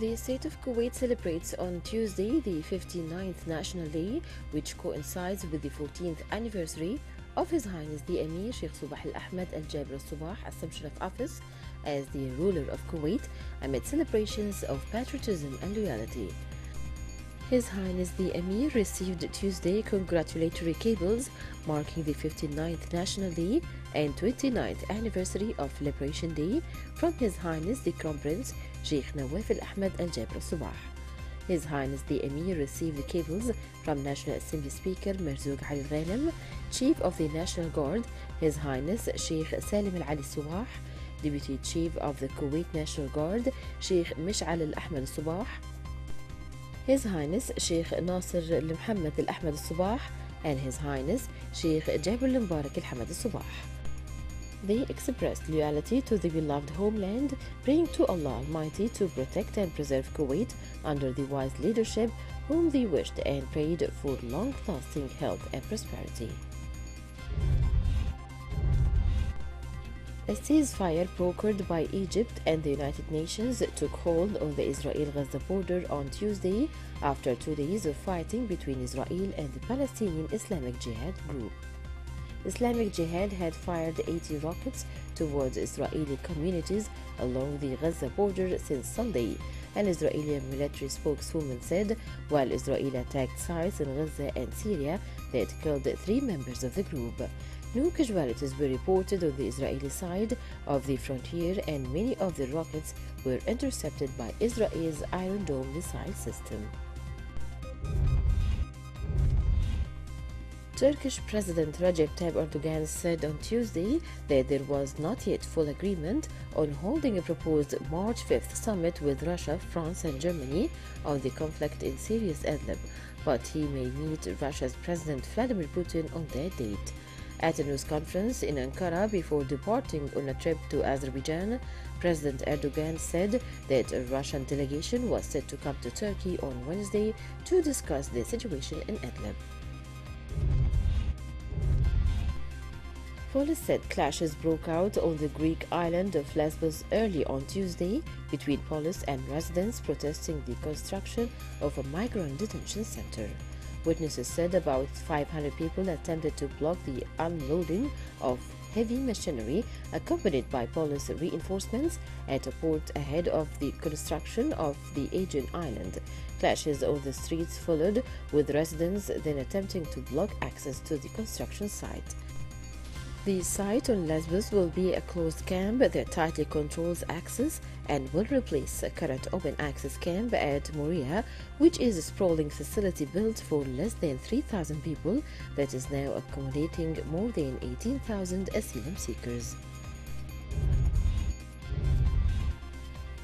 The state of Kuwait celebrates on Tuesday the 59th National Day, which coincides with the 14th anniversary of His Highness the Emir Sheikh Subah Al Ahmed Al Jaber Al Subah Assumption of office as the ruler of Kuwait amid celebrations of patriotism and loyalty. His Highness the Emir received Tuesday congratulatory cables marking the 59th National Day and 29th anniversary of Liberation Day from His Highness the Crown Prince Sheikh Nawaf Al Ahmed Al Jaber Al Subah. His Highness the Emir received the cables from National Assembly Speaker Marzouk Ali Ghanem, Chief of the National Guard His Highness Sheikh Salim Al Ali Subah, Deputy Chief of the Kuwait National Guard Sheikh Mish'al Al Ahmed Al Subah, His Highness Sheikh Nasser Al Muhammad Al Ahmed Al Subah, and His Highness Sheikh Jaber Al Mubarak Al Hamad Al Subah. They expressed loyalty to the beloved homeland, praying to Allah Almighty to protect and preserve Kuwait under the wise leadership, whom they wished and prayed for long-lasting health and prosperity. A ceasefire brokered by Egypt and the United Nations took hold on the Israel-Gaza border on Tuesday after 2 days of fighting between Israel and the Palestinian Islamic Jihad group. Islamic Jihad had fired 80 rockets towards Israeli communities along the Gaza border since Sunday, an Israeli military spokeswoman said, while Israel attacked sites in Gaza and Syria that killed 3 members of the group. No casualties were reported on the Israeli side of the frontier, and many of the rockets were intercepted by Israel's Iron Dome missile system. Turkish President Recep Tayyip Erdogan said on Tuesday that there was not yet full agreement on holding a proposed March 5th summit with Russia, France and Germany on the conflict in Syria's Idlib, but he may meet Russia's President Vladimir Putin on that date. At a news conference in Ankara before departing on a trip to Azerbaijan, President Erdogan said that a Russian delegation was set to come to Turkey on Wednesday to discuss the situation in Idlib. Police said clashes broke out on the Greek island of Lesbos early on Tuesday between police and residents protesting the construction of a migrant detention center. Witnesses said about 500 people attempted to block the unloading of heavy machinery accompanied by police reinforcements at a port ahead of the construction of the Aegean island. Clashes on the streets followed, with residents then attempting to block access to the construction site. The site on Lesbos will be a closed camp that tightly controls access and will replace a current open access camp at Moria, which is a sprawling facility built for less than 3,000 people that is now accommodating more than 18,000 asylum seekers.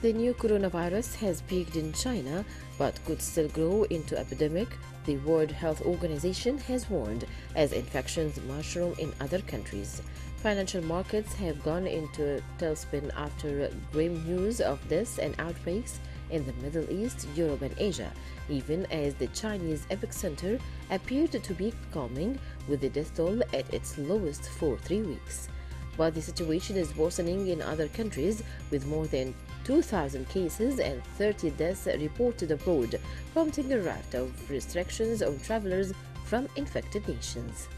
The new coronavirus has peaked in China but could still grow into epidemic, the World Health Organization has warned, as infections mushroom in other countries. Financial markets have gone into a tailspin after grim news of deaths and outbreaks in the Middle East, Europe and Asia, even as the Chinese epicenter appeared to be calming, with the death toll at its lowest for 3 weeks. But the situation is worsening in other countries, with more than 2,000 cases and 30 deaths reported abroad, prompting a raft of restrictions on travelers from infected nations.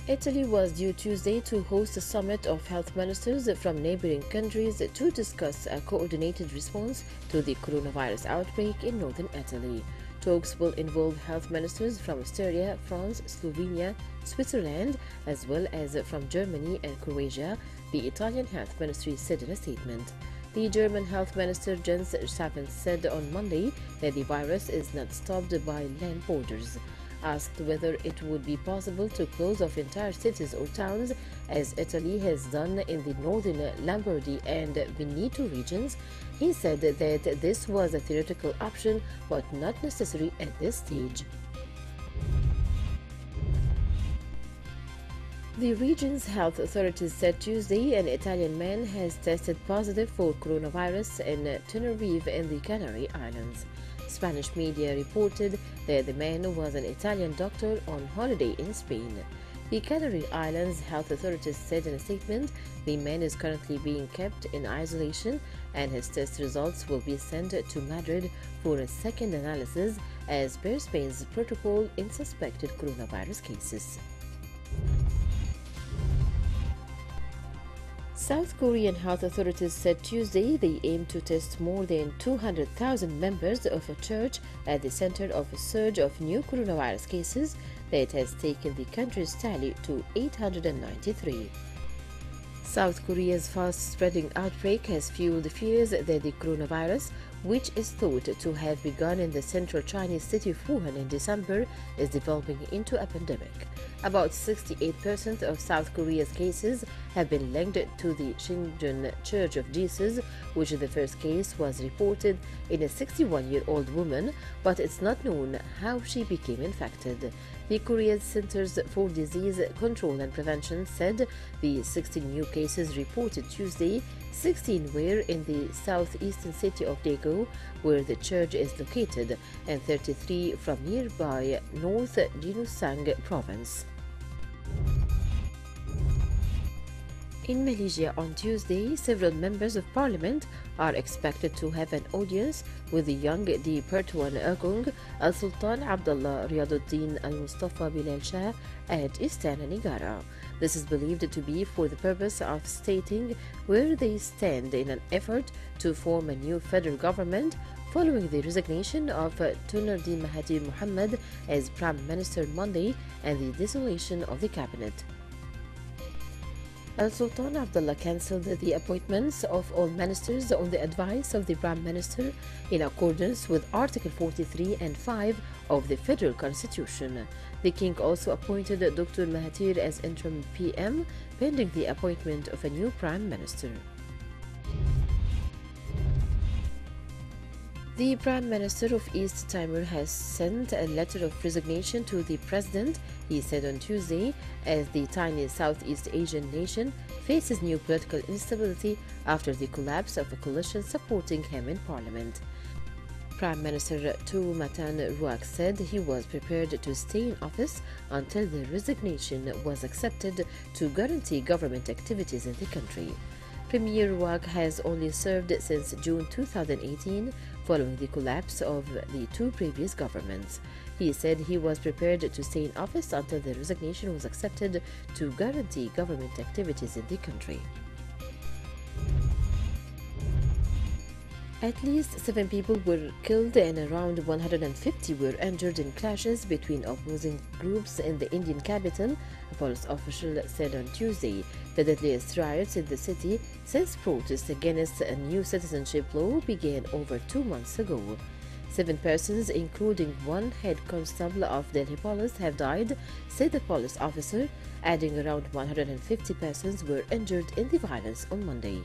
Italy was due Tuesday to host a summit of health ministers from neighboring countries to discuss a coordinated response to the coronavirus outbreak in northern Italy. Talks will involve health ministers from Austria, France, Slovenia, Switzerland, as well as from Germany and Croatia, the Italian health ministry said in a statement. The German health minister Jens Spahn said on Monday that the virus is not stopped by land borders. Asked whether it would be possible to close off entire cities or towns, as Italy has done in the northern Lombardy and Veneto regions, he said that this was a theoretical option but not necessary at this stage. The region's health authorities said Tuesday an Italian man has tested positive for coronavirus in Tenerife in the Canary Islands. Spanish media reported that the man was an Italian doctor on holiday in Spain. The Canary Islands health authorities said in a statement the man is currently being kept in isolation and his test results will be sent to Madrid for a second analysis as per Spain's protocol in suspected coronavirus cases. South Korean health authorities said Tuesday they aim to test more than 200,000 members of a church at the center of a surge of new coronavirus cases that has taken the country's tally to 893. South Korea's fast-spreading outbreak has fueled fears that the coronavirus, which is thought to have begun in the central Chinese city of Wuhan in December, is developing into a pandemic. About 68% of South Korea's cases have been linked to the Shinjun Church of Jesus, which the first case was reported in a 61-year-old woman, but it's not known how she became infected. The Korea's Centers for Disease Control and Prevention said the 16 new cases reported Tuesday, 16 were in the southeastern city of Daegu, where the church is located, and 33 from nearby North Jinusang province. In Malaysia on Tuesday, several members of parliament are expected to have an audience with the young Di Pertuan Agong Al-Sultan Abdullah Riyaduddin Al-Mustafa Bilal Shah at Istana Negara. This is believed to be for the purpose of stating where they stand in an effort to form a new federal government following the resignation of Tun Nordin Mahathir Mohamad as Prime Minister Monday and the dissolution of the cabinet. Al-Sultan Abdullah cancelled the appointments of all ministers on the advice of the Prime Minister in accordance with Article 43 and 5 of the Federal Constitution. The King also appointed Dr. Mahathir as interim PM pending the appointment of a new Prime Minister. The Prime Minister of East Timor has sent a letter of resignation to the president, he said on Tuesday, as the tiny Southeast Asian nation faces new political instability after the collapse of a coalition supporting him in parliament. Prime Minister Tu Matan Ruak said he was prepared to stay in office until the resignation was accepted to guarantee government activities in the country. Premier Ruak has only served since June 2018 following the collapse of the two previous governments. He said he was prepared to stay in office until the resignation was accepted to guarantee government activities in the country. At least 7 people were killed and around 150 were injured in clashes between opposing groups in the Indian capital, a police official said on Tuesday. The deadliest riots in the city since protests against a new citizenship law began over 2 months ago. 7 persons, including one head constable of Delhi Police, have died, said the police officer, adding around 150 persons were injured in the violence on Monday.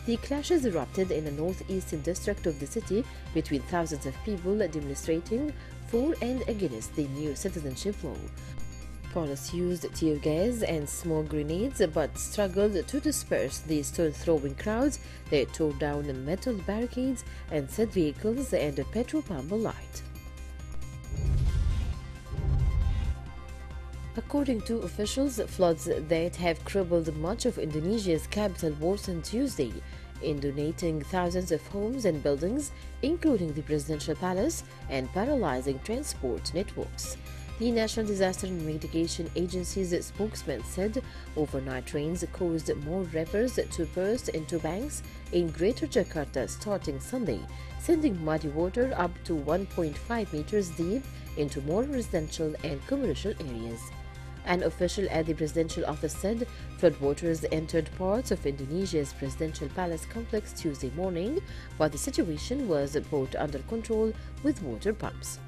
The clashes erupted in the northeastern district of the city between thousands of people demonstrating for and against the new citizenship law. Police used tear gas and smoke grenades but struggled to disperse the stone-throwing crowds that tore down metal barricades and set vehicles and a petrol pump alight. According to officials, floods that have crippled much of Indonesia's capital worsened Tuesday, inundating thousands of homes and buildings, including the presidential palace, and paralyzing transport networks. The National Disaster and Mitigation Agency's spokesman said overnight rains caused more rivers to burst into banks in Greater Jakarta starting Sunday, sending muddy water up to 1.5 meters deep into more residential and commercial areas. An official at the presidential office said floodwaters entered parts of Indonesia's presidential palace complex Tuesday morning, but the situation was brought under control with water pumps.